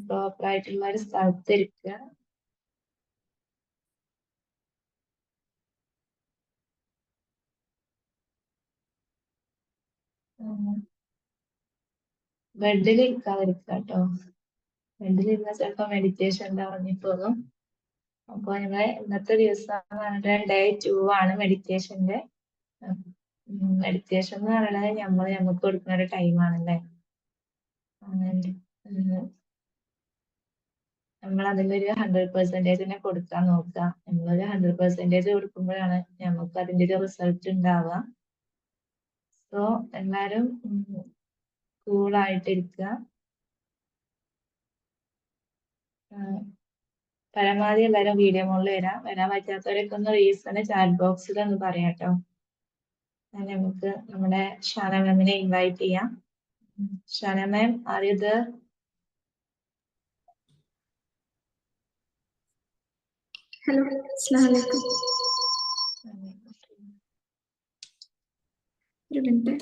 Proper ആയിട്ടുള്ള ഒരു സ്ഥലത്തിരിക്കുക. ബെഡിൽ ഇരിക്കാതിരിക്കുക കേട്ടോ. ബെഡിൽ ഇരുന്നാൽ ചിലപ്പോ മെഡിറ്റേഷൻ ഉറങ്ങിപ്പോകും. അപ്പൊ ഞങ്ങളെ ഇന്നത്തെ ദിവസം ഡേ 2 ആണ് മെഡിറ്റേഷന്റെ. മെഡിറ്റേഷൻ എന്ന് പറയുന്നത് നമുക്ക് കൊടുക്കുന്ന ഒരു ടൈമാണല്ലേ. നമ്മൾ അതിലൊരു 100% തന്നെ കൊടുക്കാൻ നോക്കുക. നമ്മളൊരു 100% കൊടുക്കുമ്പോഴാണ് നമുക്ക് അതിന്റെ ഒരു റിസൾട്ട് ഉണ്ടാവുക. സോ എല്ലാരും കൂളായിട്ടിരിക്കുക. പരമാവധി എല്ലാവരും വീഡിയോ മോളിൽ വരാൻ പറ്റാത്തവരൊക്കെ ഒന്ന് റീസണ് ചാറ്റ് ബോക്സിൽ ഒന്ന് പറയാട്ടോ. നമുക്ക് നമ്മുടെ ഷാന മാമിനെ ഇൻവൈറ്റ് ചെയ്യാം. ഷാന മാം, ആർ യു ദർ? ഹലോ, അസ്സലാമു അലൈക്കും. ഒരു മിനിറ്റ്.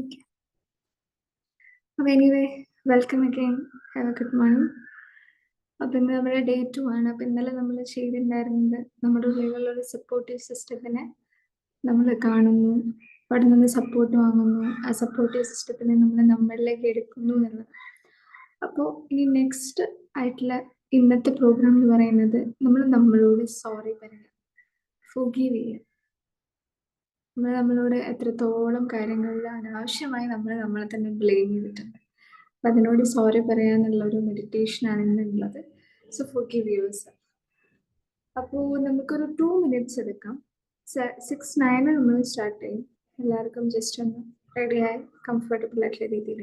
Okay. അപ്പോൾ anyway welcome again, have A good morning. അപ്പം ഇന്ന് നമ്മുടെ ഡേ 2 ആണ്. അപ്പം ഇന്നലെ നമ്മൾ ചെയ്തിട്ടുണ്ടായിരുന്നത് നമ്മുടെ ഉള്ളിലുള്ള ഒരു സപ്പോർട്ടീവ് സിസ്റ്റത്തിനെ നമ്മൾ കാണുന്നു, അവിടെ നിന്ന് സപ്പോർട്ട് വാങ്ങുന്നു, ആ സപ്പോർട്ടീവ് സിസ്റ്റത്തിനെ നമ്മൾ നമ്മളിലേക്ക് എടുക്കുന്നു എന്നുള്ളത്. അപ്പോൾ ഇനി നെക്സ്റ്റ് ആയിട്ടുള്ള ഇന്നത്തെ പ്രോഗ്രാം എന്ന് പറയുന്നത് നമ്മളോട് സോറി പറയുക, ഫോർഗീവ് ചെയ്യുക. നമ്മളോട് എത്രത്തോളം കാര്യങ്ങളിൽ അനാവശ്യമായി നമ്മളെ തന്നെ ബ്ലെയിം ചെയ്തിട്ടുണ്ട്. അപ്പം അതിനോട് സോറി പറയാനുള്ള ഒരു മെഡിറ്റേഷനാണ് ഇന്നുള്ളത്. So forgive yourself. അപ്പോൾ നമുക്കൊരു 2 minutes എടുക്കാം. 6:09 നമ്മൾ സ്റ്റാർട്ട് ചെയ്യും. എല്ലാവർക്കും ജസ്റ്റ് ഒന്ന് റെഡിയായി കംഫർട്ടബിൾ ആയിട്ടുള്ള രീതിയിൽ.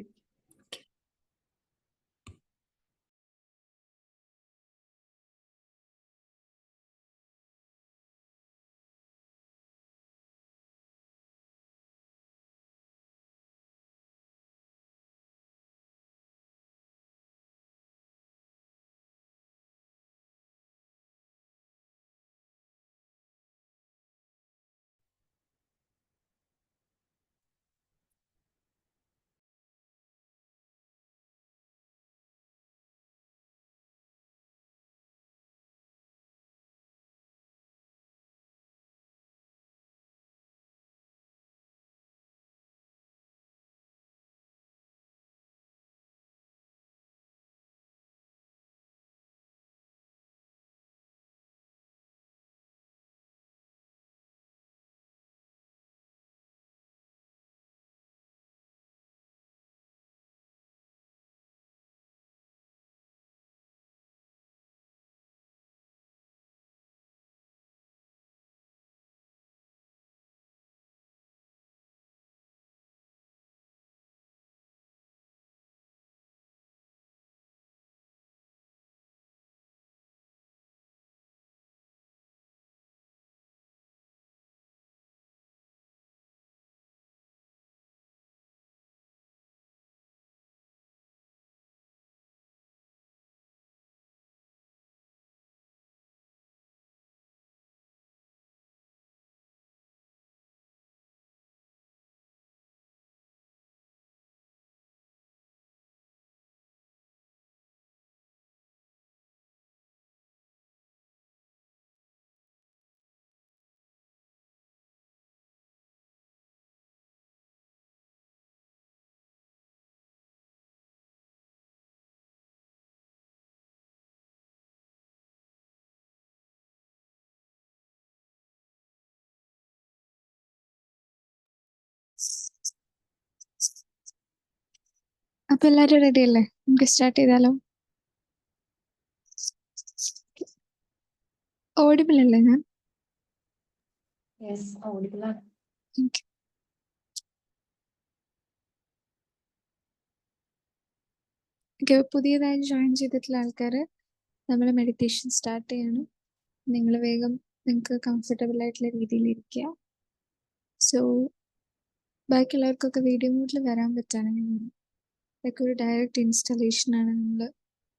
അപ്പൊ എല്ലാരും റെഡി അല്ലേ? നമുക്ക് സ്റ്റാർട്ട് ചെയ്താലോ? ഓഡിബിൾ അല്ലേ ഞാൻ? യെസ്, ഓഡിബിൾ ആണ്. പുതിയതായി ജോയിൻ ചെയ്തിട്ടുള്ള ആൾക്കാർ നമ്മൾ മെഡിറ്റേഷൻ സ്റ്റാർട്ട് ചെയ്യണം. നിങ്ങൾ വേഗം നിങ്ങൾക്ക് കംഫർട്ടബിൾ ആയിട്ടുള്ള രീതിയിൽ ഇരിക്കുക. സോ ബാക്കിയുള്ളവർക്കൊക്കെ വീഡിയോ മോഡിൽ വരാൻ പറ്റുകയാണെങ്കിൽ ഇതൊക്കെ ഒരു ഡയറക്റ്റ് ഇൻസ്റ്റലേഷനാണ് നമ്മൾ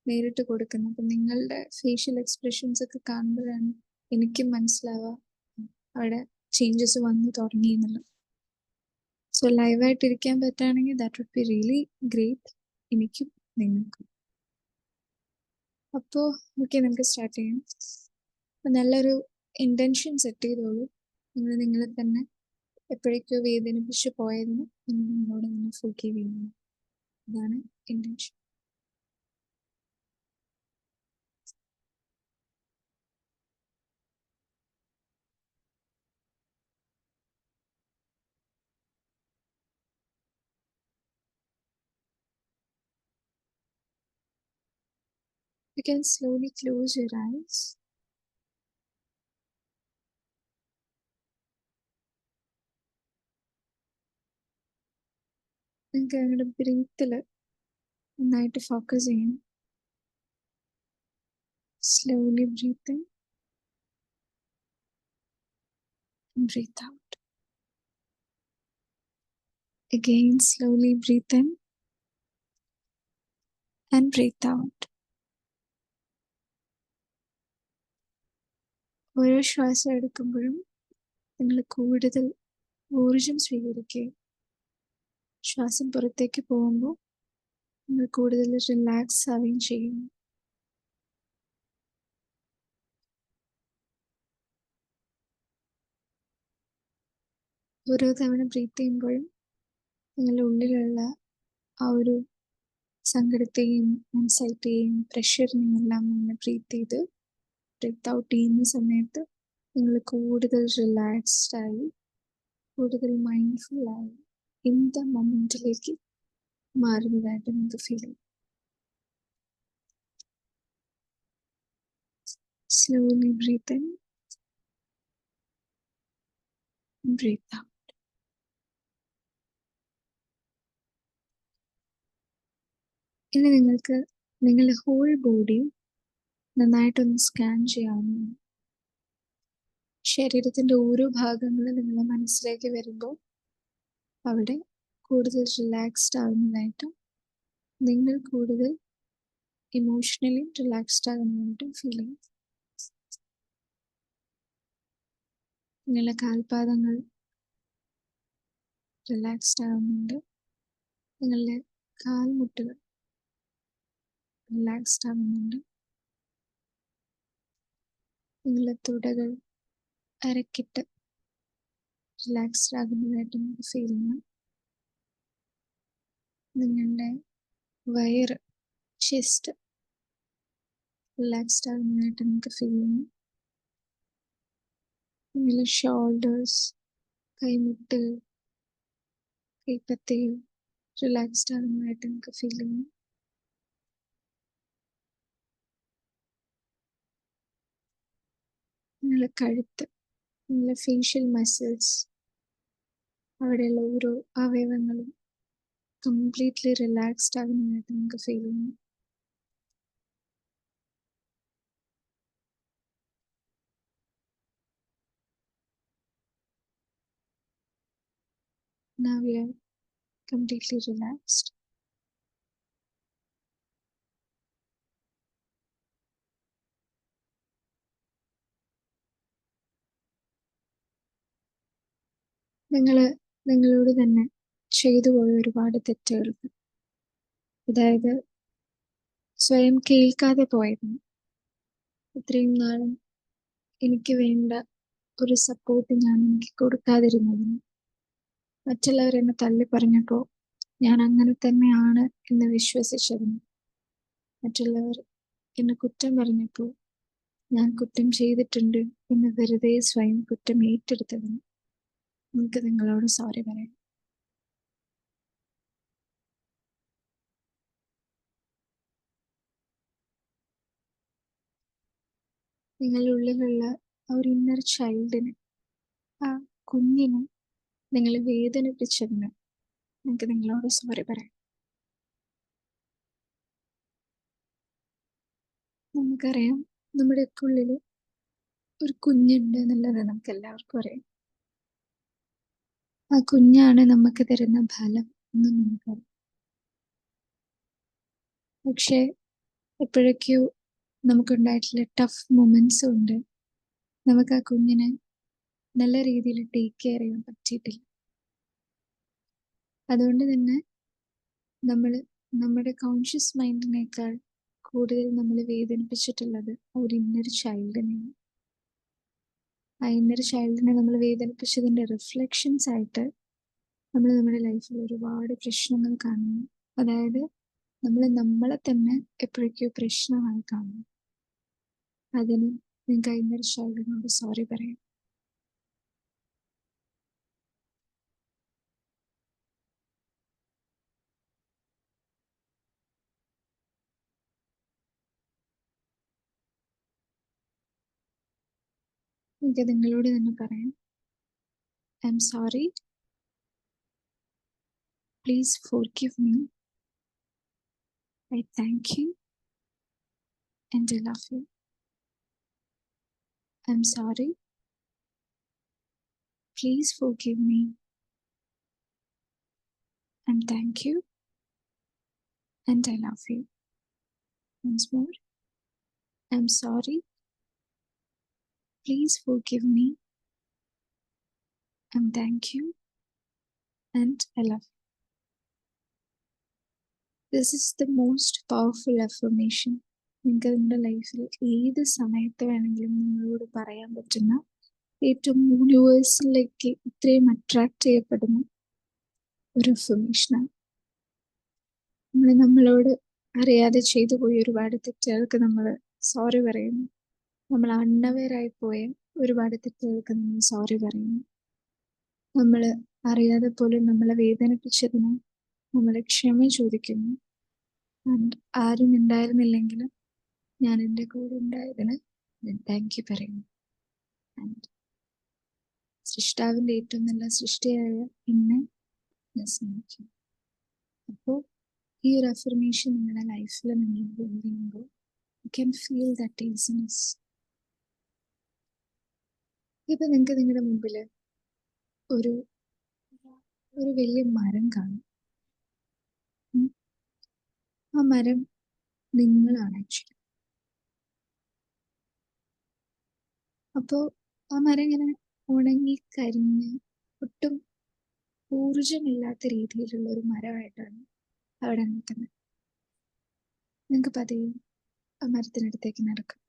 നേരിട്ട് കൊടുക്കുന്നത്. അപ്പം നിങ്ങളുടെ ഫേഷ്യൽ എക്സ്പ്രഷൻസ് ഒക്കെ കാണുമ്പോഴാണ് എനിക്കും മനസ്സിലാവുക അവിടെ ചേഞ്ചസ് വന്നു തുടങ്ങി എന്നുള്ളത്. സോ ലൈവായിട്ടിരിക്കാൻ പറ്റുകയാണെങ്കിൽ that would be really great, എനിക്കും നിങ്ങൾക്കും. അപ്പോൾ ഓക്കെ, നമുക്ക് സ്റ്റാർട്ട് ചെയ്യാം. അപ്പോൾ നല്ലൊരു ഇൻറ്റൻഷൻ സെറ്റ് ചെയ്തോളൂ. നിങ്ങൾ നിങ്ങളെ തന്നെ എപ്പോഴേക്കോ വേദനിപ്പിച്ച് പോയതിന് നിങ്ങൾ നിങ്ങളോട് തന്നെ ഫോർഗീവ് ചെയ്യുന്നു. അതാണ് intention. You can slowly close your eyes. നിങ്ങൾക്ക് നിങ്ങളുടെ ബ്രീത്തിൽ നന്നായിട്ട് ഫോക്കസ് ചെയ്യണം. Slowly breathe in and breathe out. Again, slowly breathe in and breathe out. ഓരോ ശ്വാസം എടുക്കുമ്പോഴും നിങ്ങൾ കൂടുതൽ ഊർജം സ്വീകരിക്കുക. ശ്വാസം പുറത്തേക്ക് പോകുമ്പോൾ നിങ്ങൾ കൂടുതൽ റിലാക്സ് ആവുകയും ചെയ്യുന്നു. ഓരോ തവണ ബ്രീത്ത് ചെയ്യുമ്പോഴും നിങ്ങളുടെ ഉള്ളിലുള്ള ആ ഒരു സങ്കടത്തെയും ആൻസൈറ്റിയെയും പ്രഷറിനെയും എല്ലാം നിങ്ങൾ ബ്രീത്ത് ഔട്ട് ചെയ്യുന്ന സമയത്ത് നിങ്ങൾ കൂടുതൽ റിലാക്സ്ഡ് ആയി, കൂടുതൽ മൈൻഡ്ഫുള്ളായി ഇൻ ദ മൊമെന്റിലേക്ക് മാറുന്നതായിട്ട് നിങ്ങൾക്ക് ഫീൽ ചെയ്യും. Slowly breathe in, breathe out. ഇനി നിങ്ങൾക്ക് നിങ്ങളുടെ ഹോൾ ബോഡി നന്നായിട്ടൊന്ന് സ്കാൻ ചെയ്യാവുന്നതാണ്. ശരീരത്തിൻ്റെ ഓരോ ഭാഗങ്ങളും നിങ്ങളുടെ മനസ്സിലേക്ക് വരുമ്പോൾ അവിടെ കൂടുതൽ റിലാക്സ്ഡ് ആവുന്നതായിട്ടും നിങ്ങൾ കൂടുതൽ ഇമോഷണലി റിലാക്സ്ഡ് ആകുന്നതായിട്ടും ഫീൽ ചെയ്യും. നിങ്ങളുടെ കാൽപാദങ്ങൾ റിലാക്സ്ഡ് ആവുന്നുണ്ട്. നിങ്ങളുടെ കാൽമുട്ടുകൾ റിലാക്സ്ഡ് ആവുന്നുണ്ട്. നിങ്ങളുടെ തുടകൾ അരക്കിട്ട് റിലാക്സ്ഡ് ആകുന്നതായിട്ട് നമുക്ക് ഫീൽ ചെയ്യണം. നിങ്ങളുടെ വയറ്, ചെസ്റ്റ് റിലാക്സ്ഡ് ആകുന്നതായിട്ട് നമുക്ക് ഫീൽ ചെയ്യണം. നിങ്ങളുടെ ഷോൾഡേഴ്സ്, കൈമുട്ട്, കൈപ്പത്തികൾ റിലാക്സ്ഡ് ആകുന്നതായിട്ട് നമുക്ക് ഫീൽ ചെയ്യണം. നിങ്ങളുടെ കഴുത്ത്, നിങ്ങളുടെ ഫേഷ്യൽ മസിൽസ്, അവിടെയുള്ള ഓരോ അവയവങ്ങളും കംപ്ലീറ്റ്ലി റിലാക്സ്ഡ് ആകുന്നതായിട്ട് നമുക്ക് ഫീൽ ചെയ്യണം. Now we are completely relaxed. നിങ്ങൾ നിങ്ങളോട് തന്നെ ചെയ്തു പോയ ഒരുപാട് തെറ്റുകളുണ്ട്. അതായത് സ്വയം കേൾക്കാതെ പോയിരുന്നു. ഇത്രയും നാളും എനിക്ക് വേണ്ട ഒരു സപ്പോർട്ട് ഞാൻ എനിക്ക് കൊടുക്കാതിരുന്നതിന്, മറ്റുള്ളവർ എന്നെ തള്ളി പറഞ്ഞപ്പോൾ ഞാൻ അങ്ങനെ തന്നെയാണ് എന്ന് വിശ്വസിച്ചതിന്, മറ്റുള്ളവർ എന്നെ കുറ്റം പറഞ്ഞപ്പോൾ ഞാൻ കുറ്റം ചെയ്തിട്ടുണ്ട് എന്ന് വെറുതെ സ്വയം കുറ്റം ഏറ്റെടുത്തതിന് എനിക്ക് നിങ്ങളോട് സോറി പറയാം. നിങ്ങളുടെ ഉള്ളിലുള്ള ആ ഒരു ഇന്നർ ചൈൽഡിന്, ആ കുഞ്ഞിനെ നിങ്ങൾ വേദനിപ്പിച്ചതിന് എനിക്ക് നിങ്ങളോട് സോറി പറയാം. നമുക്കറിയാം നമ്മുടെയൊക്കെ ഉള്ളിൽ ഒരു കുഞ്ഞുണ്ട് എന്നുള്ളത് നമുക്ക് എല്ലാവർക്കും അറിയാം. ആ കുഞ്ഞാണ് നമുക്ക് തരുന്ന ഫലം എന്ന് നമുക്കറിയാം. പക്ഷെ എപ്പോഴൊക്കെയോ നമുക്കുണ്ടായിട്ടുള്ള ടഫ് മൊമെന്റ്സ് ഉണ്ട്, നമുക്ക് ആ കുഞ്ഞിനെ നല്ല രീതിയിൽ ടേക്ക് കെയർ ചെയ്യാൻ പറ്റിയിട്ടില്ല. അതുകൊണ്ട് തന്നെ നമ്മൾ നമ്മുടെ കോൺഷ്യസ് മൈൻഡിനേക്കാൾ കൂടുതൽ നമ്മൾ വേദനിപ്പിച്ചിട്ടുള്ളത് ഒരു ഇന്നർ ചൈൽഡിനെയാണ്. ആ ഇന്നർ ചൈൽഡിനെ നമ്മൾ വേദനിപ്പിച്ചതിൻ്റെ റിഫ്ലക്ഷൻസ് ആയിട്ട് നമ്മൾ നമ്മുടെ ലൈഫിൽ ഒരുപാട് പ്രശ്നങ്ങൾ കാണുന്നു. അതായത് നമ്മൾ നമ്മളെ തന്നെ എപ്പോഴൊക്കെയോ പ്രശ്നമായി കാണുന്നു. അതിന് നിങ്ങൾക്ക് ആ ഇന്നർ ചൈൽഡിനോട് സോറി പറയാം. എനിക്ക് നിങ്ങളോട് തന്നെ പറയാം, I am sorry, please forgive me, I thank you and I love you. I am sorry, please forgive me, and thank you, and I love you. Once more, I'm sorry, please forgive me, and thank you, and I love you. This is the most powerful affirmation. നിങ്ങൾക്ക് നിങ്ങളുടെ ലൈഫിൽ ഏത് സമയത്ത് വേണമെങ്കിലും നിങ്ങളോട് പറയാൻ പറ്റുന്ന ഏറ്റവും യൂണിവേഴ്സിലേക്ക് ഇത്രയും അട്രാക്ട് ചെയ്യപ്പെടുന്ന ഒരു അഫർമേഷനാണ്. നമ്മളോട് അറിയാതെ ചെയ്തു പോയ ഒരുപാട് തെറ്റുകൾക്ക് നമ്മൾ സോറി പറയുന്നു. നമ്മൾ അൺഅവെയറായി പോയ ഒരുപാട് തെറ്റുകൾക്ക് നമ്മൾ സോറി പറയുന്നു. നമ്മൾ അറിയാതെ പോലും നമ്മളെ വേദനിപ്പിച്ചതിന് നമ്മൾ ക്ഷമ ചോദിക്കുന്നു. ആൻഡ് ആരും ഉണ്ടായിരുന്നില്ലെങ്കിലും ഞാൻ എൻ്റെ കൂടെ ഉണ്ടായതിന് ഞാൻ താങ്ക് യു പറയുന്നു. ആൻഡ് സൃഷ്ടാവിൻ്റെ ഏറ്റവും നല്ല സൃഷ്ടിയായ എന്നെ ഞാൻ സ്നേഹിക്കുന്നു. അപ്പോൾ ഈ ഒരു അഫർമേഷൻ നിങ്ങളുടെ ലൈഫിൽ നിങ്ങൾ ബിൽഡ് ചെയ്യുമ്പോൾ you can feel that easiness. ഇപ്പൊ നിങ്ങൾക്ക് നിങ്ങളുടെ മുമ്പിൽ ഒരു വലിയ മരം കാണും. ആ മരം നിങ്ങളാണ് ആക്ച്വലി. അപ്പോൾ ആ മരം ഇങ്ങനെ ഉണങ്ങി കരിഞ്ഞ് ഒട്ടും ഊർജമില്ലാത്ത രീതിയിലുള്ള ഒരു മരമായിട്ടാണ് അവിടെ നിൽക്കുന്നത്. നിങ്ങൾക്ക് പതിയെ ആ മരത്തിനടുത്തേക്ക് നടക്കാം.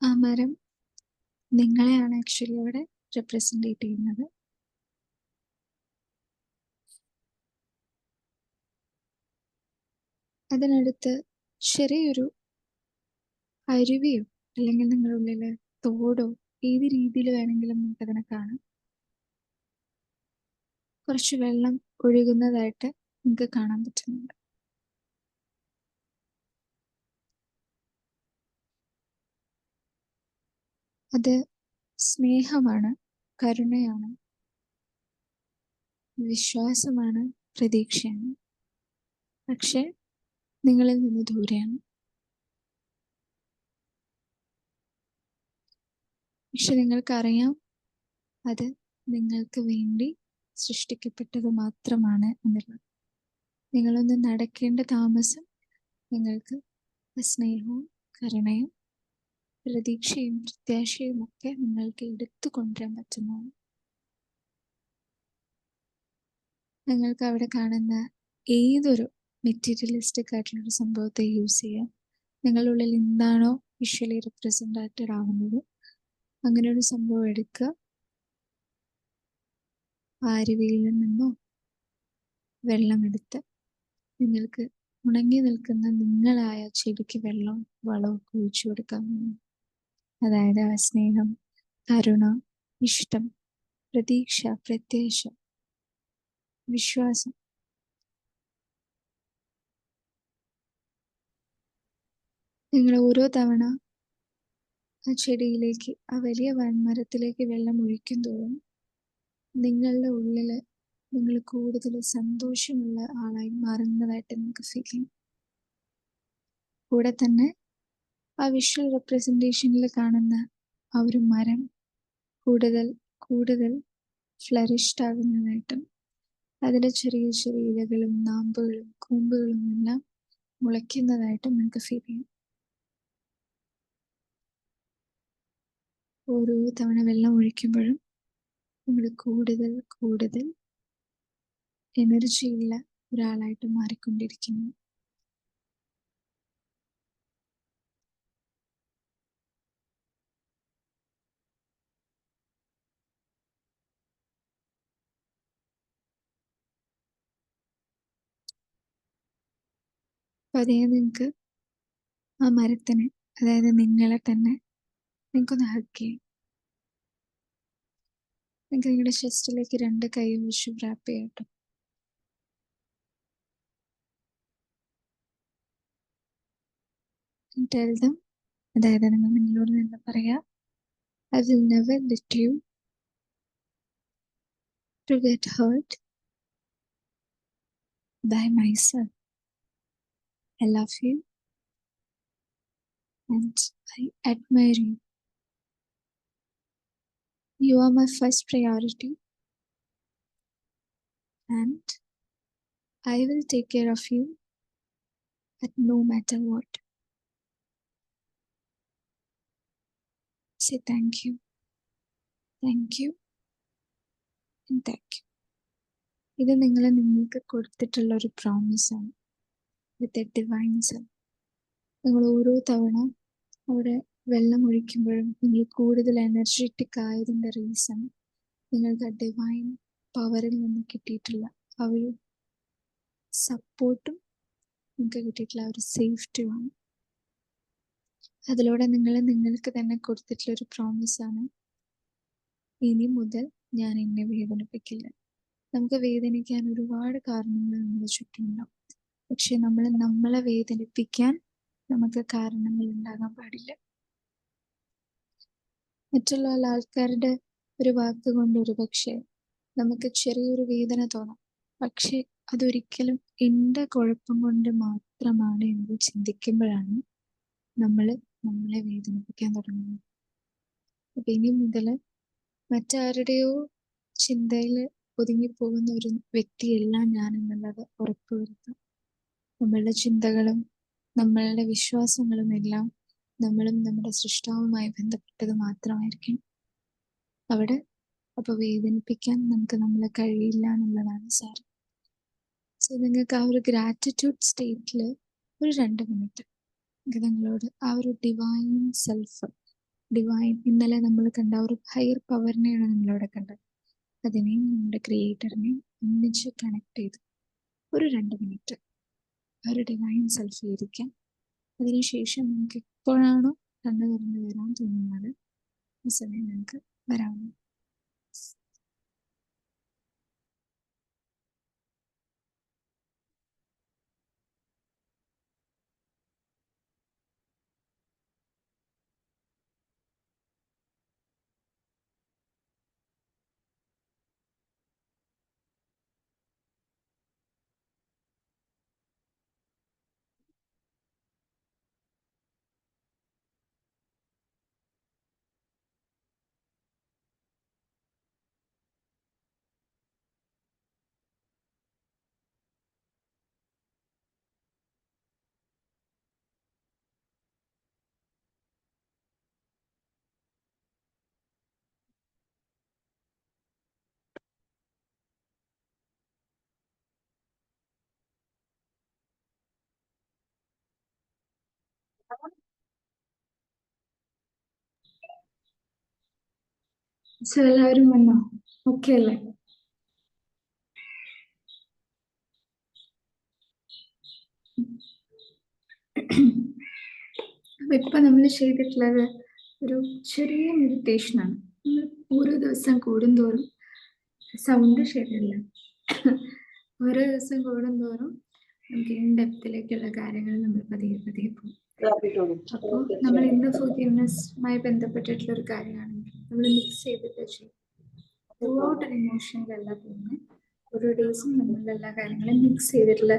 ആ മരം നിങ്ങളെയാണ് ആക്ച്വലി അവിടെ റെപ്രസെൻറ്റേറ്റ് ചെയ്യുന്നത്. അതിനടുത്ത് ചെറിയൊരു അരുവിയോ അല്ലെങ്കിൽ നിങ്ങളുടെ ഉള്ളിൽ തോടോ ഏത് രീതിയിൽ വേണമെങ്കിലും നിങ്ങൾക്ക് അതിനെ കാണാം. കുറച്ച് വെള്ളം ഒഴുകുന്നതായിട്ട് നിങ്ങൾക്ക് കാണാൻ പറ്റുന്നുണ്ട്. അത് സ്നേഹമാണ്, കരുണയാണ്, വിശ്വാസമാണ്, പ്രതീക്ഷയാണ്. പക്ഷെ നിങ്ങളിൽ നിന്ന് ദൂരെയാണ്. പക്ഷെ നിങ്ങൾക്കറിയാം അത് നിങ്ങൾക്ക് വേണ്ടി സൃഷ്ടിക്കപ്പെട്ടത് മാത്രമാണ് എന്നുള്ളത്. നിങ്ങളൊന്ന് നടക്കേണ്ട താമസം നിങ്ങൾക്ക് സ്നേഹവും കരുണയും പ്രതീക്ഷയും പ്രത്യാശയും ഒക്കെ നിങ്ങൾക്ക് എടുത്തു കൊണ്ടുവരാൻ പറ്റുന്നതാണ്. നിങ്ങൾക്ക് അവിടെ കാണുന്ന ഏതൊരു മെറ്റീരിയലിസ്റ്റിക് ആയിട്ടുള്ളൊരു സംഭവത്തെ യൂസ് ചെയ്യാം. നിങ്ങളുടെ ഉള്ളിൽ എന്താണോ വിഷ്വലി റെപ്രസെൻറ്റേറ്റഡ് ആവുന്നത് അങ്ങനെ ഒരു സംഭവം എടുക്കുക. ആ അരുവിയിൽ നിന്നോ വെള്ളമെടുത്ത് നിങ്ങൾക്ക് ഉണങ്ങി നിൽക്കുന്ന നിങ്ങളായ ചെടിക്ക് വെള്ളവും വളവും ഒഴിച്ചു കൊടുക്കാം. അതായത് ആ സ്നേഹം, കരുണ, ഇഷ്ടം, പ്രതീക്ഷ, പ്രത്യാശ, വിശ്വാസം. നിങ്ങൾ ഓരോ തവണ ആ ചെടിയിലേക്ക്, ആ വലിയ വൻമരത്തിലേക്ക് വെള്ളം ഒഴിക്കും തോറും നിങ്ങളുടെ ഉള്ളിൽ നിങ്ങൾ കൂടുതൽ സന്തോഷമുള്ള ആളായി മാറുന്നതായിട്ട് നിങ്ങൾക്ക് ഫീൽ ചെയ്യും. കൂടെ തന്നെ ആ വിഷ്വൽ റെപ്രസെൻറ്റേഷനിൽ കാണുന്ന ആ ഒരു മരം കൂടുതൽ കൂടുതൽ ഫ്ലറിഷ്ഡ് ആകുന്നതായിട്ടും അതിലെ ചെറിയ ചെറിയ ഇലകളും നാമ്പുകളും കൂമ്പുകളും എല്ലാം മുളയ്ക്കുന്നതായിട്ടും നിങ്ങൾക്ക് ഫീൽ ചെയ്യും. ഓരോ തവണ വെള്ളം ഒഴിക്കുമ്പോഴും നമ്മൾ കൂടുതൽ കൂടുതൽ എനർജിയുള്ള ഒരാളായിട്ട് മാറിക്കൊണ്ടിരിക്കുന്നു. പതിയെ നിങ്ങൾക്ക് ആ മരത്തിനെ, അതായത് നിങ്ങളെ തന്നെ നിങ്ങൾക്കൊന്ന് ഹഗ് ചെയ്യാം. നിങ്ങൾക്ക് നിങ്ങളുടെ ചെസ്റ്റിലേക്ക് 2 കൈ വെച്ച് റാപ്പ് ചെയ്യാം കേട്ടോ. Tell them, അതായത് നിങ്ങൾ നിങ്ങളോട് തന്നെ പറയാ, I will never let you to get hurt by myself. I love you and I admire you. You are my first priority and I will take care of you at no matter what. Say thank you and thank you. ഇത് നിങ്ങൾ നിങ്ങൾക്ക് കൊടുത്തിട്ടുള്ള ഒരു പ്രോമിസാണ് with a divine self. നിങ്ങൾ ഓരോ തവണ അവിടെ വെള്ളം ഒഴിക്കുമ്പോഴും നിങ്ങൾ കൂടുതൽ എനർജറ്റിക് ആയതിൻ്റെ റീസൺ നിങ്ങൾക്ക് ആ ഡിവൈൻ പവറിൽ നിന്ന് കിട്ടിയിട്ടുള്ള ആ ഒരു സപ്പോർട്ടും നിങ്ങൾക്ക് കിട്ടിയിട്ടുള്ള ആ ഒരു സേഫ്റ്റിയുമാണ്. അതിലൂടെ നിങ്ങൾ നിങ്ങൾക്ക് തന്നെ കൊടുത്തിട്ടുള്ള ഒരു പ്രോമിസാണ്, ഇനി മുതൽ ഞാൻ എന്നെ വേദനിപ്പിക്കില്ല. നമുക്ക് വേദനിക്കാൻ ഒരുപാട് കാരണങ്ങൾ നമ്മുടെ ചുറ്റുമുണ്ടാവും. പക്ഷെ നമ്മളെ വേദനിപ്പിക്കാൻ നമുക്ക് കാരണങ്ങൾ ഉണ്ടാകാൻ പാടില്ല. മറ്റുള്ള ആൾക്കാരുടെ ഒരു വാക്ക് കൊണ്ട് ഒരു പക്ഷേ നമുക്ക് ചെറിയൊരു വേദന തോന്നാം. പക്ഷെ അതൊരിക്കലും എൻ്റെ കുഴപ്പം കൊണ്ട് മാത്രമാണ് എന്ന് ചിന്തിക്കുമ്പോഴാണ് നമ്മളെ വേദനിപ്പിക്കാൻ തുടങ്ങുന്നത്. അപ്പൊ ഇനി മുതൽ മറ്റാരുടെയോ ചിന്തയിൽ ഒതുങ്ങിപ്പോകുന്ന ഒരു വ്യക്തിയല്ല ഞാൻ എന്നുള്ളത് ഉറപ്പുവരുത്താം. നമ്മളുടെ ചിന്തകളും നമ്മളുടെ വിശ്വാസങ്ങളും എല്ലാം നമ്മളും നമ്മുടെ സൃഷ്ടാവുമായി ബന്ധപ്പെട്ടത് മാത്രമായിരിക്കും. അവിടെ അപ്പൊ വേദനിപ്പിക്കാൻ നമുക്ക് നമ്മളെ കഴിയില്ല എന്നുള്ളതാണ് സാരം. സോ നിങ്ങൾക്ക് ആ ഒരു ഗ്രാറ്റിറ്റ്യൂഡ് സ്റ്റേറ്റിൽ ഒരു 2 മിനിറ്റ് നിങ്ങളോട് ആ ഒരു ഡിവൈൻ സെൽഫ്, ഡിവൈൻ ഇന്നലെ നമ്മൾ കണ്ട ഒരു ഹയർ പവറിനെയാണ് നമ്മളവിടെ കണ്ടത്. അതിനെയും നമ്മുടെ ക്രിയേറ്ററിനെയും ഒന്നിച്ച് കണക്ട് ചെയ്ത് ഒരു 2 മിനിറ്റ് ആ ഒരു ഡിവൈൻ സെൽഫിൽ ഇരിക്കാം. അതിനുശേഷം നമുക്ക് എപ്പോഴാണോ കണ്ണു തുറന്ന് വരാൻ തോന്നുന്നത് ആ സമയം നമുക്ക് വരാവുന്നു. സോ എല്ലാവരും വന്നോ? ഓക്കെ അല്ലേ? അപ്പൊ ഇപ്പൊ നമ്മൾ ചെയ്തിട്ടുള്ളത് ഒരു ചെറിയ മെഡിറ്റേഷനാണ്. നമ്മൾ ഓരോ ദിവസം കൂടുന്തോറും സൗണ്ട് ശരിയല്ല, ഓരോ ദിവസം കൂടുന്തോറും നമുക്ക് ഇൻ ഡെപ്തിലേക്കുള്ള കാര്യങ്ങൾ നമ്മൾ പതിയെ പതിയെ പോകും. അപ്പോൾ നമ്മൾ ഇന്ന് ഫോർഗിവ്നെസ്സുമായി ബന്ധപ്പെട്ടിട്ടുള്ള ഒരു കാര്യമാണെങ്കിൽ നമ്മൾ മിക്സ് ചെയ്തിട്ട് ചെയ്യും. ത്രൂ ഔട്ട് ഒരു ഇമോഷനിലല്ല പോകുന്നത്. ഓരോ ഡേയ്സും നമ്മൾ എല്ലാ കാര്യങ്ങളും മിക്സ് ചെയ്തിട്ടുള്ള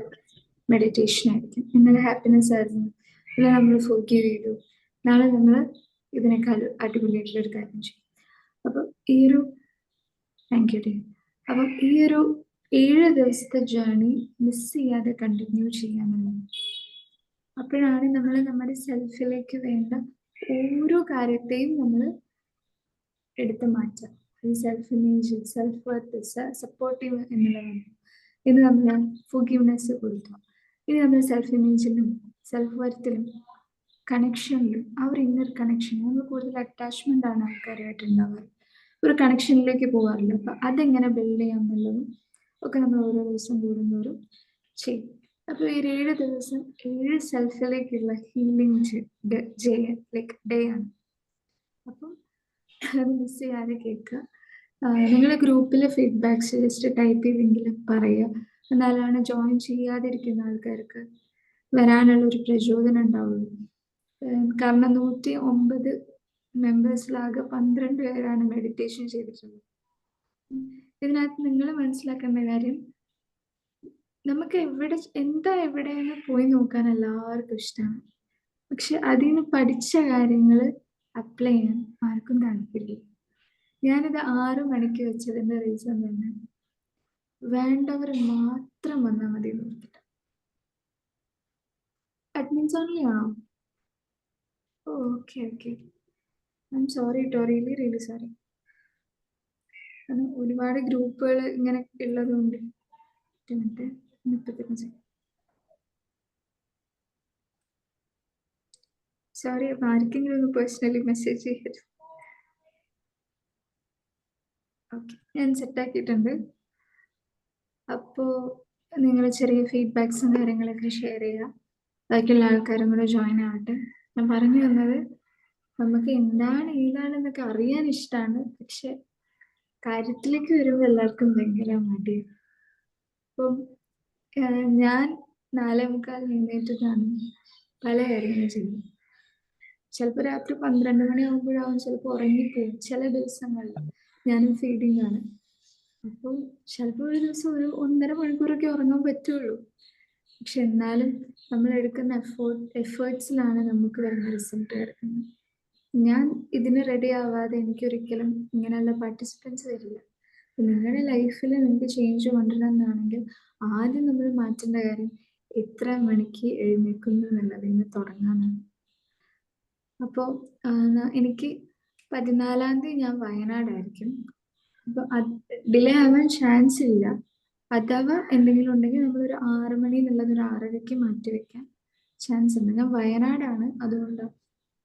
മെഡിറ്റേഷൻ ആയിരിക്കും. ഇന്നലെ ഹാപ്പിനെസ് ആയിരുന്നു, ഇല്ല നമ്മൾ ഫോർഗീവ് ചെയ്തു, നാളെ നമ്മൾ ഇതിനേക്കാൾ അടിപൊളിയായിട്ടുള്ള ഒരു കാര്യം ചെയ്യും. അപ്പൊ ഈ ഒരു താങ്ക് യു ഡേ. അപ്പം ഈ ഒരു 7 ദിവസത്തെ ജേർണി മിസ് ചെയ്യാതെ കണ്ടിന്യൂ ചെയ്യാന്നുള്ളത്. അപ്പോഴാണ് നമ്മൾ നമ്മുടെ സെൽഫിലേക്ക് വേണ്ട ഓരോ കാര്യത്തെയും നമ്മൾ എടുത്ത് മാറ്റുക. Self image, self worth, supportive എന്നുള്ളതാണ്. ഇത് നമ്മൾ ഫോർഗീവ്നെസ് കൊടുക്കുക. ഇത് നമ്മൾ സെൽഫ് ഇമേജിലും സെൽഫ് വർത്തിലും കണക്ഷനിലും ആ ഒരു ഇന്നർ കണക്ഷൻ, നമ്മൾ കൂടുതൽ അറ്റാച്ച്മെന്റ് ആണ് ആൾക്കാരുമായിട്ട് ഉണ്ടാവാറ്, ഒരു കണക്ഷനിലേക്ക് പോകാറില്ല. അപ്പൊ അതെങ്ങനെ ബിൽഡ് ചെയ്യാം എന്നുള്ളതും ഒക്കെ നമ്മൾ ഓരോ ദിവസം കൂടുന്നവരും ചെയ്യും. അപ്പൊ ഈ 7 ദിവസം 7 സെൽഫിലേക്കുള്ള ഹീലിംഗ് ഡേ ആണ്. അപ്പം അത് മിസ് ചെയ്യാതെ കേൾക്കുക. നിങ്ങൾ ഗ്രൂപ്പിൽ ഫീഡ്ബാക്ക്സ് ജസ്റ്റ് ടൈപ്പ് ചെയ്തെങ്കിലും പറയുക. എന്നാലാണ് ജോയിൻ ചെയ്യാതിരിക്കുന്ന ആൾക്കാർക്ക് വരാനുള്ള ഒരു പ്രചോദനം ഉണ്ടാവുള്ളൂ. കാരണം 109 മെമ്പേഴ്സിലാകെ 12 പേരാണ് മെഡിറ്റേഷൻ ചെയ്തിട്ടുള്ളത്. ഇതിനകത്ത് നിങ്ങൾ മനസ്സിലാക്കേണ്ട കാര്യം, നമുക്ക് എവിടെയെന്ന് പോയി നോക്കാൻ എല്ലാവർക്കും ഇഷ്ടമാണ്. പക്ഷെ അതിൽ നിന്ന് പഠിച്ച കാര്യങ്ങൾ അപ്ലൈ ചെയ്യാൻ ആർക്കും താല്പര്യമില്ല. ഞാനിത് 6 മണിക്ക് വെച്ചതിന്റെ റീസൺ തന്നെ വേണ്ടവർ മാത്രം വന്നാൽ മതി നോക്കിട്ട്. അഡ്മിൻസ് ഓൺലി ആണോ? Okay okay, I am sorry കേട്ടോ, റിയലി സോറി. ഒരുപാട് ഗ്രൂപ്പുകൾ ഇങ്ങനെ ഉള്ളതുകൊണ്ട്. സോറി, അപ്പൊ ആർക്കെങ്കിലും ഒന്ന് പേഴ്സണലി മെസ്സേജ് ചെയ്യരുത്. ഓക്കെ, ഞാൻ സെറ്റാക്കിയിട്ടുണ്ട്. അപ്പോൾ നിങ്ങൾ ചെറിയ ഫീഡ്ബാക്സും കാര്യങ്ങളൊക്കെ ഷെയർ ചെയ്യുക. ബാക്കിയുള്ള ആൾക്കാരും കൂടെ ജോയിൻ ആവട്ടെ. ഞാൻ പറഞ്ഞു വന്നത്, നമുക്ക് ഏതാണെന്നൊക്കെ അറിയാൻ ഇഷ്ടമാണ്, പക്ഷെ കാര്യത്തിലേക്ക് വരുമ്പോൾ എല്ലാവർക്കും ഭയങ്കര മടി. അപ്പം ഞാൻ 4:45 എഴുന്നേറ്റിട്ടാണ് പല കാര്യങ്ങളും ചെയ്യും. ചിലപ്പോൾ രാത്രി 12 മണിയാകുമ്പോഴാവും ചിലപ്പോൾ ഉറങ്ങിപ്പോവും. ചില ദിവസങ്ങളിൽ ഞാനും ഫീഡിങ് ആണ്. അപ്പോൾ ചിലപ്പോൾ ഒരു ദിവസം ഒരു 1.5 മണിക്കൂറൊക്കെ ഉറങ്ങാൻ പറ്റുള്ളൂ. പക്ഷെ എന്നാലും നമ്മൾ എടുക്കുന്ന എഫേർട്സിലാണ് നമുക്ക് വരുന്ന റിസൾട്ട് കിടക്കുന്നത്. ഞാൻ ഇതിന് റെഡി ആവാതെ എനിക്കൊരിക്കലും ഇങ്ങനെയുള്ള പാർട്ടിസിപ്പൻസ് വരില്ല. നിങ്ങളുടെ ലൈഫിൽ നിങ്ങൾക്ക് ചേഞ്ച് കൊണ്ടുവരണമെന്നാണെങ്കിൽ ആദ്യം നമ്മൾ മാറ്റേണ്ട കാര്യം എത്ര മണിക്ക് എഴുന്നേക്കുന്നു എന്നുള്ളതിൽ നിന്ന് തുടങ്ങാനാണ്. അപ്പോൾ എനിക്ക് 14-ാം തീയതി ഞാൻ വയനാടായിരിക്കും. അപ്പോൾ ഡിലേ ആവാൻ ചാൻസ് ഇല്ല. അഥവാ എന്തെങ്കിലും ഉണ്ടെങ്കിൽ നമ്മളൊരു 6 മണി എന്നുള്ളത് ഒരു 6:30-ക്ക് മാറ്റി വെക്കാൻ ചാൻസ് ഉണ്ട്. ഞാൻ വയനാടാണ്, അതുകൊണ്ട്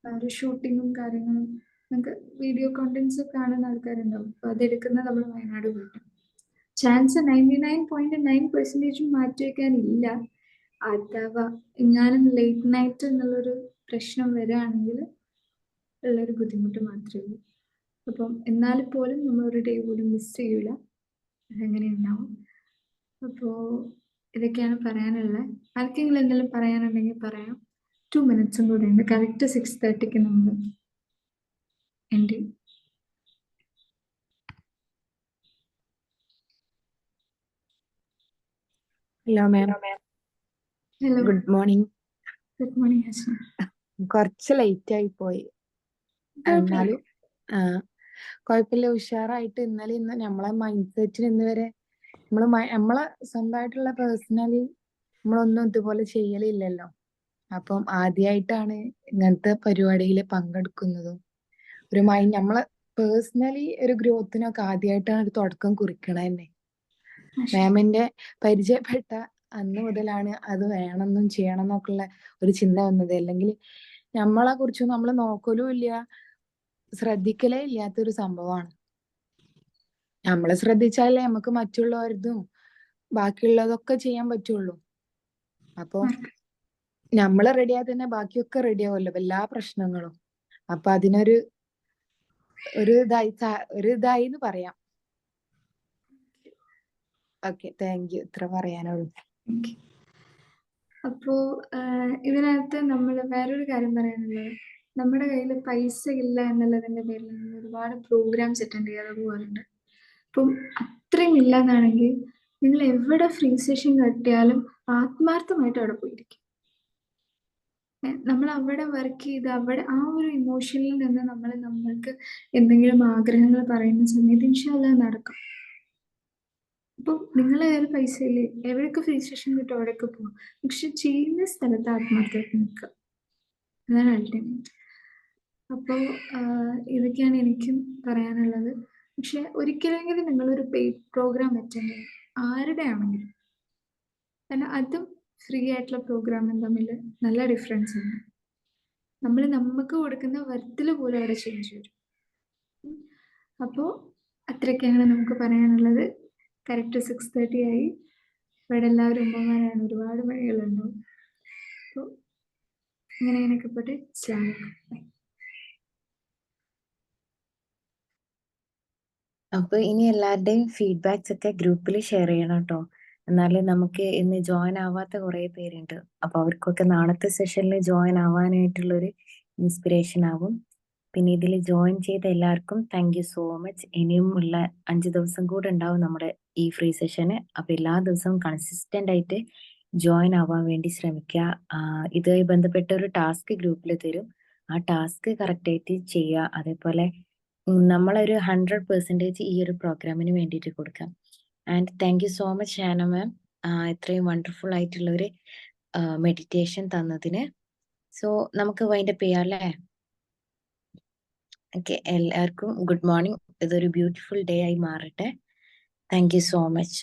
ഒരു ഷൂട്ടിങ്ങും കാര്യങ്ങളും നമുക്ക് വീഡിയോ കോണ്ടന്റ്സ് കാണുന്ന ആൾക്കാരുണ്ടാവും. അപ്പൊ അതെടുക്കുന്ന നമ്മൾ വയനാട് പോയിട്ട് ചാൻസ് 99.9% മാറ്റി വെക്കാനില്ല. അഥവാ എങ്ങാനും ലേറ്റ് നൈറ്റ് എന്നുള്ളൊരു പ്രശ്നം വരികയാണെങ്കിൽ ഉള്ളൊരു ബുദ്ധിമുട്ട് മാത്രമേ ഉള്ളൂ. അപ്പം എന്നാൽ പോലും നമ്മളൊരു ഡേ പോലും മിസ് ചെയ്യൂല. അതെങ്ങനെ ഉണ്ടാവും. അപ്പോൾ ഇതൊക്കെയാണ് പറയാനുള്ളത്. ആർക്കെങ്കിലും എന്തെങ്കിലും പറയാനുണ്ടെങ്കിൽ പറയാം. 2 മിനിറ്റ്സും കൂടെ ഉണ്ട്. കറക്റ്റ് 6:30-ക്ക് നമ്മൾ എൻ്റെ hello ma'am, hello, good morning. Good morning Hasna. കുറച്ച് ലേറ്റ് ആയി പോയി, എന്നാലും കുഴപ്പമില്ല. ഉഷാറായിട്ട് ഇന്നലെ ഇന്ന് നമ്മളെ മൈൻഡ് സെറ്റിന് ഇന്ന് വരെ നമ്മളെ സ്വന്തമായിട്ടുള്ള പേഴ്സണലി നമ്മളൊന്നും ഇതുപോലെ ചെയ്യലില്ലല്ലോ. അപ്പം ആദ്യമായിട്ടാണ് ഇങ്ങനത്തെ പരിപാടിയിൽ പങ്കെടുക്കുന്നതും ഒരു നമ്മളെ പേഴ്സണലി ഒരു ഗ്രോത്തിനൊക്കെ ആദ്യമായിട്ടാണ് ഒരു തുടക്കം കുറിക്കണത് തന്നെ. മാമിന്റെ പരിചയപ്പെട്ട അന്ന് മുതലാണ് അത് വേണമെന്നും ചെയ്യണം എന്നൊക്കെയുള്ള ഒരു ചിന്ത വന്നത്. അല്ലെങ്കിൽ നമ്മളെ കുറിച്ച് നമ്മൾ നോക്കലും ഇല്ല, ശ്രദ്ധിക്കലേ ഇല്ലാത്തൊരു സംഭവമാണ്. നമ്മളെ ശ്രദ്ധിച്ചാലേ നമുക്ക് മറ്റുള്ളവരതും ബാക്കിയുള്ളതൊക്കെ ചെയ്യാൻ പറ്റുള്ളൂ. അപ്പൊ നമ്മള് റെഡിയാ തന്നെ ബാക്കിയൊക്കെ റെഡി ആവുമല്ലോ, എല്ലാ പ്രശ്നങ്ങളും. അപ്പൊ അതിനൊരു ഇതായി എന്ന് പറയാം. Okay, thank you. ഇത്ര പറയാനുള്ളൂ. അപ്പോ ഇതിനകത്ത് നമ്മൾ വേറൊരു കാര്യം പറയാനുള്ളത്, നമ്മുടെ കയ്യിൽ പൈസ ഇല്ല എന്നുള്ളതിന്റെ പേരിൽ നമ്മൾ ഒരുപാട് പ്രോഗ്രാംസ് അറ്റൻഡ് ചെയ്യാതെ പോകാറുണ്ട്. അപ്പം അത്രയും ഇല്ലെന്നാണെങ്കിൽ നിങ്ങൾ എവിടെ ഫ്രീ സെഷൻ കിട്ടിയാലും ആത്മാർത്ഥമായിട്ട് അവിടെ പോയിരിക്കും. നമ്മൾ അവിടെ വർക്ക് ചെയ്ത് അവിടെ ആ ഒരു ഇമോഷനിൽ നിന്ന് നമ്മൾക്ക് എന്തെങ്കിലും ആഗ്രഹങ്ങൾ പറയുന്ന സമയത്ത് ഇൻഷാ അല്ലാഹ് നടക്കും. അപ്പോൾ നിങ്ങളെ കയ്യിൽ പൈസ ഇല്ലേ, എവിടെയൊക്കെ ഫ്രീ സെഷൻ കിട്ടും അവിടെയൊക്കെ പോകും. പക്ഷെ ചെയ്യുന്ന സ്ഥലത്ത് ആത്മാർത്ഥമായിട്ട് നിൽക്കുക, അതാണ് അൾട്ടിമേറ്റ്. അപ്പോൾ ഇതൊക്കെയാണ് എനിക്കും പറയാനുള്ളത്. പക്ഷെ ഒരിക്കലെങ്കിലും നിങ്ങളൊരു പെയ്ഡ് പ്രോഗ്രാം അറ്റൻഡ് ചെയ്യണം, ആരുടെ ആണെങ്കിലും. കാരണം അതും ഫ്രീ ആയിട്ടുള്ള പ്രോഗ്രാമും തമ്മിൽ നല്ല ഡിഫറൻസ് ഉണ്ട്. നമ്മൾ നമുക്ക് കൊടുക്കുന്ന വർത്തിൽ പോലും അവിടെ ചേഞ്ച് വരും. അപ്പോൾ അത്രയൊക്കെയാണ് നമുക്ക് പറയാനുള്ളത്. കറക്റ്റ് 6:30 ആയി. ഇവിടെ എല്ലാവരും ഉമ്മമാരാണ്, ഒരുപാട് പണികളുണ്ടാവും. അപ്പോൾ ഇങ്ങനെയൊക്കെ പോട്ടെ. അസ്സലാമു അലൈക്കും. ബൈ. അപ്പൊ ഇനി എല്ലാവരുടെയും ഫീഡ്ബാക്സ് ഒക്കെ ഗ്രൂപ്പിൽ ഷെയർ ചെയ്യണം കേട്ടോ. എന്നാലും നമുക്ക് ഇന്ന് ജോയിൻ ആവാത്ത കുറെ പേരുണ്ട്. അപ്പൊ അവർക്കൊക്കെ നാളത്തെ സെഷനിൽ ജോയിൻ ആവാനായിട്ടുള്ളൊരു ഇൻസ്പിറേഷൻ ആവും. പിന്നെ ഇതിൽ ജോയിൻ ചെയ്ത എല്ലാവർക്കും താങ്ക് യു സോ മച്ച്. ഇനിയും ഉള്ള 5 ദിവസം കൂടെ ഉണ്ടാവും നമ്മുടെ ഈ ഫ്രീ സെഷന്. അപ്പൊ എല്ലാ ദിവസവും കൺസിസ്റ്റന്റ് ആയിട്ട് ജോയിൻ ആവാൻ വേണ്ടി ശ്രമിക്കുക. ഇതുമായി ബന്ധപ്പെട്ട ഒരു ടാസ്ക് ഗ്രൂപ്പിൽ തരും. ആ ടാസ്ക് കറക്റ്റ് ആയിട്ട് ചെയ്യുക. അതേപോലെ നമ്മളൊരു 100% ഈ ഒരു പ്രോഗ്രാമിന് വേണ്ടിയിട്ട് കൊടുക്കാം. And thank you so much Shana ma'am, ഇത്രയും വണ്ടർഫുൾ ആയിട്ടുള്ള ഒരു മെഡിറ്റേഷൻ തന്നതിന്. സോ നമുക്ക് വൈൻഡപ്പ് ചെയ്യാം അല്ലേ? ഓക്കെ, എല്ലാവർക്കും ഗുഡ് മോർണിംഗ്. ഇതൊരു ബ്യൂട്ടിഫുൾ ഡേ ആയി മാറട്ടെ. Thank you so much.